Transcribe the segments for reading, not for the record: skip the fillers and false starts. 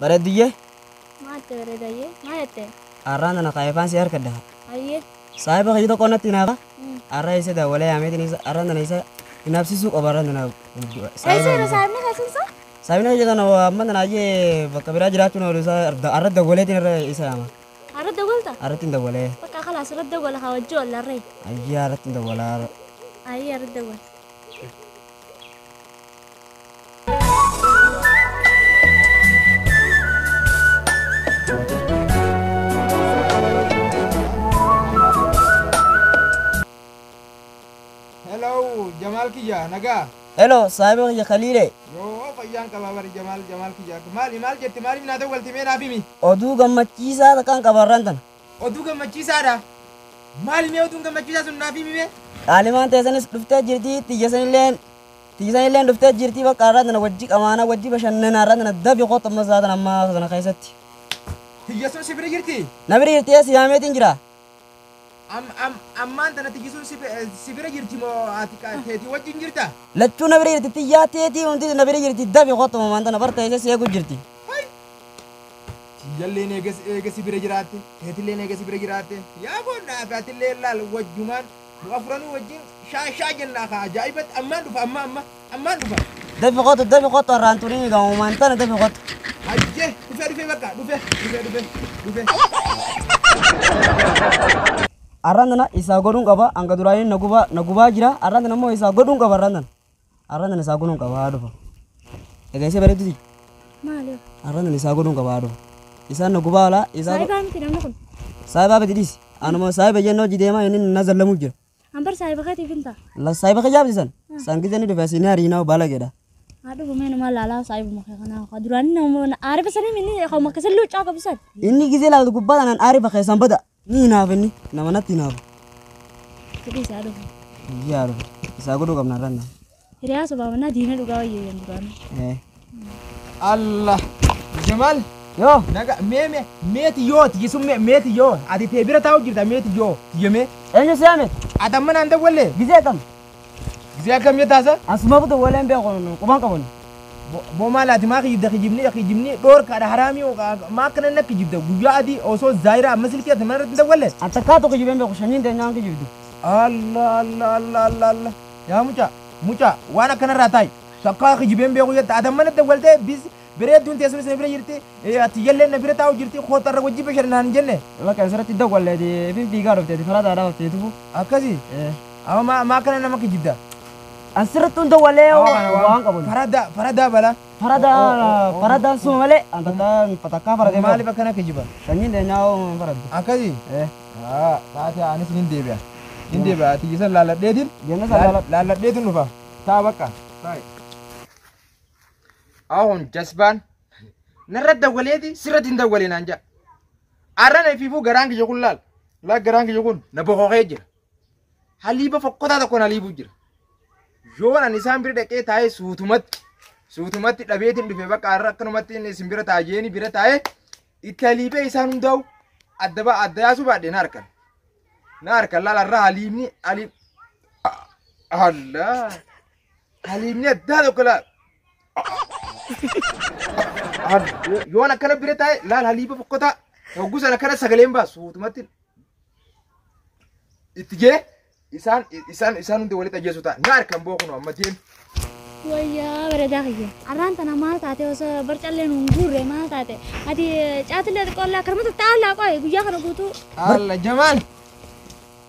Bareediyye Maate bareedayye maayette arraan tana kaayefaan si harkadha. ayye Saahiba kajito qonnatti hinaaqa arraa isa dawalee yaameetiin isa arraan tana isa hinaabsisuu qaba arraan tana. ayseera saabni kasinsa Saabina kajito na amma tana ayyee bakka biraa jiraachuun oolu isa arra dawwaleetiin irra isa yaama. arradda golta Arratti hin dawwalee bakka khalaas arradda gola hawajjo wallarree ayyee arratti hin dawwalaa. ayye arradda gol Hello, Jamal Kija, naga. Hello saahiba kiyya Khaliilee. Yo, fayyaan qaba bari Jamal Kija. Maal jette maaliif naa ta'u waltimee naaf himi? Oduu gammachiisaa kan qaba arraan tana. Oduu gammachiisaadha. Maal mee oduun gammachiisaa sun naaf himi mee? Qaalimaan teessanis dhuftee jirti xiyyasanilleen dhuftee jirti bakka arraan tana wajji qamaana wajji bashannana arraan tana dabi qoota amma isaa tana ammaa sana keessatti. Tiyya sun si bira jirti? Na bira jirti si yaameetiin jira. Ammaan tana tiyyi sun si bira jirti moo ati teetii wajjin jirta? Lachuu na bira jirti xiyyaa teetii hundi na bira jirti dabi qoota ammaan tana barta isa si eegu jirti. Tiyyalleen eega si bira jiraatte, teetilleen eega si bira jiraatte. Yaa boonnaa fi atillee laal wajjumaan nu afuranii wajjin shaa jennaa kaa ajaa'ibatti ammaan dhufa ammaan dhufa. Dabi qoota arraan turii gamumaan tana dabi qoota. Ajje dhufe bakka dhufe. Arraan tana isaa godhuun qaba hanga duraanii na gubaa jira arraan tana immoo isaa godhuun qaba arraan tana isaa godhuun qaba haa dhufa. Egaa isa bareeduti maaliif arraan tana isaa godhuun qaba haa dhufa. Isaan na gubaa laa isaa saayibaa miti namni kun saayibaa biti dhiisi anuma saayiba jennoo jideemaa inni na zallamu jira. ambar saayiba katiif hinta La saayiba kajaabsisan sangizanii dhufe asinii hariinaa baala gedha. haadhu gumee nama laalaa saayibu makee kanaa ka duraanii nama aarifa sanii minni ka makkisa luucaa qabisan Inni gizee laaltu gubbaa tanaan aarii bakka isaan bada ni hinaaf inni nama natti hinaafu. sidii isaa dhufu Yaa dhufe isaa godhuu qabna arraan tana. hiriyaa sobaabannaa diina dhugaa wayyeeyyan duraanii Allah Jamal Yoo naga meeti yoo tiyyi sun meeti yoo ati tee bira taa'u jirta meeti yoo tiyyame eenyu si yaame ati amma naan dawwalle gizee kam gisee akkam jettaasa asuma butu waleen beekon quban qabani. boo maal ati maa kijibni dhoorkaadha haraamii maa akkana na kijibda guyyaa adii osoo zaayira amma silkii ati mana irratti dawwalle Anta kaatu kijibeen beeku shaniin teenyaan kijibdu. Allah yaa mucaa waan akkanarraa taa'i takkaa kijibeen beeku jetta ati amma na dawwaltee bis bireedduun teessunis na bira jirti ati jalleen na bira taa'u jirti kootarra wajji bashannaan jenne Bakka asirratti dawwalleeti fi diigaa dhufteeti faradaa dhaabteeti tufu. akkasii amma maa akkana nama kijibda Asirratti hunda walee waan qabani. faradaa bala Faradaa suma malee antataan patakkaa faradee maaliif akkana kijiba sanyiin teenyaa faraddu. akkasii taate anis nin deebi'a tiyyisan laalladheetiin Jenna saa laalladheetiin dhufa taa bakka ahun jasbaan narra dawwaleeti sirratti hin dawwalee naan jedha arrana ifiifuu garaan kiyya kun laal garaan kiyya kun na boqoqee jira haliiba fokkotaa tokkoon haliibuu jira yoon ani isaan bira dhaqee taa'ee suutumatti dhabeetiin dhufe bakka arra akkanumatti inni isin bira taa'ee bira taa'ee itti haliibee isaan hundaa'u adda yaasuu baadhee na harkan laal arra haliibni addaa tokko laal yoon akkana bira taa'e laal haliiba fokkotaa hogguu sana akkana sagaleen baasu suutumatti itti jee isaan hundi walitti ajjeesu ta'a na harkan bookunu amma deemu. wayyaa bareedaa kiyya arraan tana maal taate osoo barcallee nuun guurre maal taate ati caatillee xiqqoollaa akkasumatti taa'allaa qo'e guyyaa kana guutuu Allah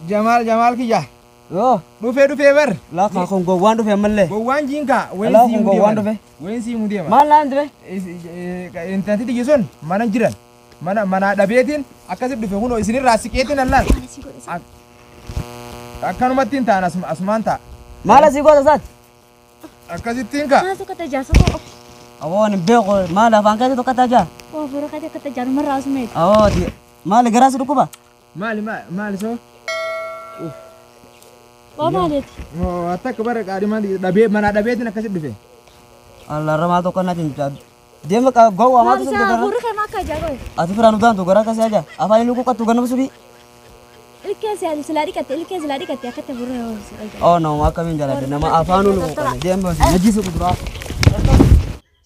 Jamal kiyya yoo dhufee bar laakaa kun gowwaan dhufe ammallee. gowwaan jiinka Alaa kun gowwaan dhufe. weensi mu deema Maal laan dhufe? intanti tiyyi sun mana jiran mana dhabeetiin akkasitti dhufe kunoo isinirraa siqeetiin allaal akkanumatti hin ta'an asumaan ta'a Maal asii goota isaati? akkasittiin ka maal tokko tajaajila koo Awoo ni beeku maal afaan keessa tokko tajaa? oo fuula kati akka tajaajila marraa asumeeti Awoo maal garaasi dhukkuba? maali soo oo maaliiti akka akka bara qaadhimaa dhabee mana dhabeetiin akkasitti dhufe Allaarra maal tokko natti hin jaadu. Deema gowwaa maal maal tokko isaa gara? fuula kee maa akka ajaa'iba Ati firaan udaan tu gara akkasii ajaa afaan inni kukkattu ganama subii. ilkee silaa dhiqatte akkatti fuula Oh no, akkamiin jaalladhe nama afaan unu qaqqabe deema najiisa kuduraa.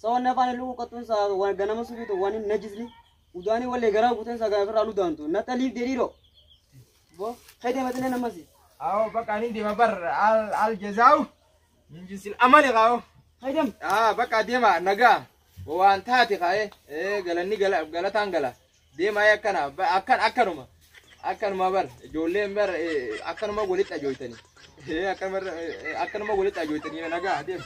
سواء نفعني لو قطن سا وجنا مسوي تو واني نجزني وداني ولا جرا بوتن سا غير على دانتو نتاليف ديريرو بو خيدي مثلا نمسي أو بقى عندي مبر الجزاو من جنس الأمل غاو خيدم بقى ديما نجا وانتهت خاي قالني قالتان قال ديما يا كنا أكن أكنما بر جولين بر أكنما قلت أجويتني أكنما قلت أجويتني نجا ديما